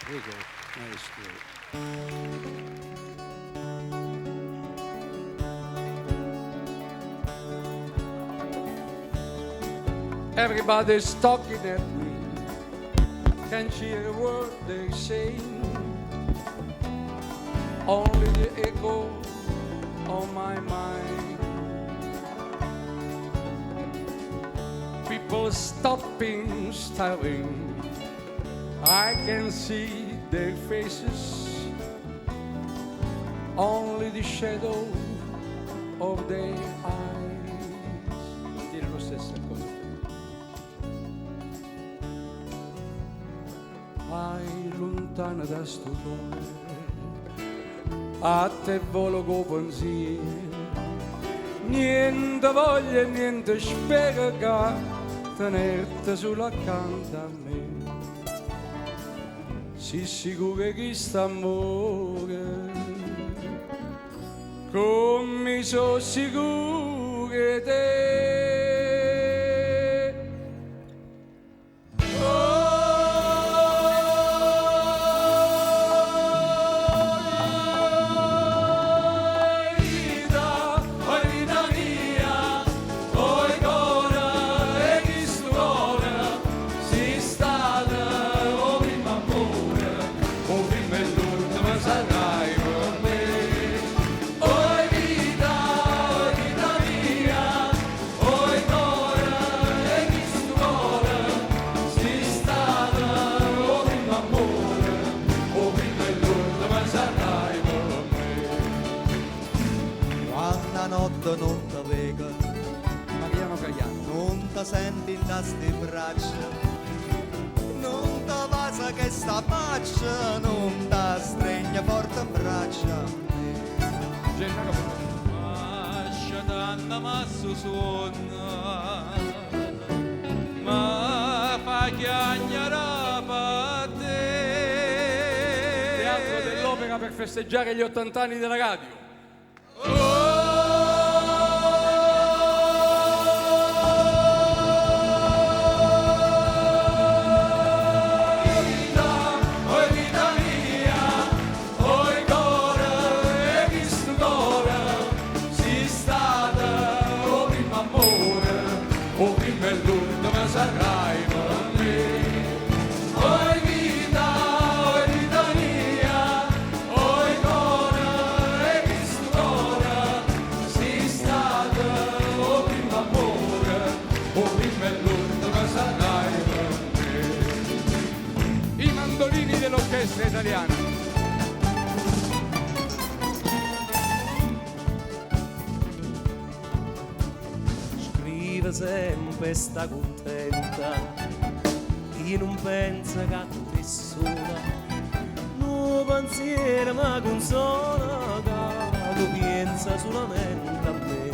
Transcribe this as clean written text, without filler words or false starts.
Prego, maestro. Everybody's talking at me. Can't hear a word they say. Only the echo of my mind. People stopping, staring. I can see their faces. Only the shadow of their eyes. Dire lo stesso cosa. Vai lontana da sto cuore, a te volo co pensiero, niente voglia e niente spera che tenerti sull'accanto a me. Si sicura che sta amore, come sono sicura te. Non ti vega, Mariano Gagliano. non ti senti in queste braccia, non ti passa che sta faccia, non ti stringe forte in braccia. Gennaro Lascia tanto masso suona, ma fa chiagnare per te. Teatro dell'Opera per festeggiare gli 80 anni della radio. I mandolini dell'orchestra italiana. Scrive sempre sta contenta, chi non pensa che ti sola, no pensiero ma consola, che tu pensa solamente a me.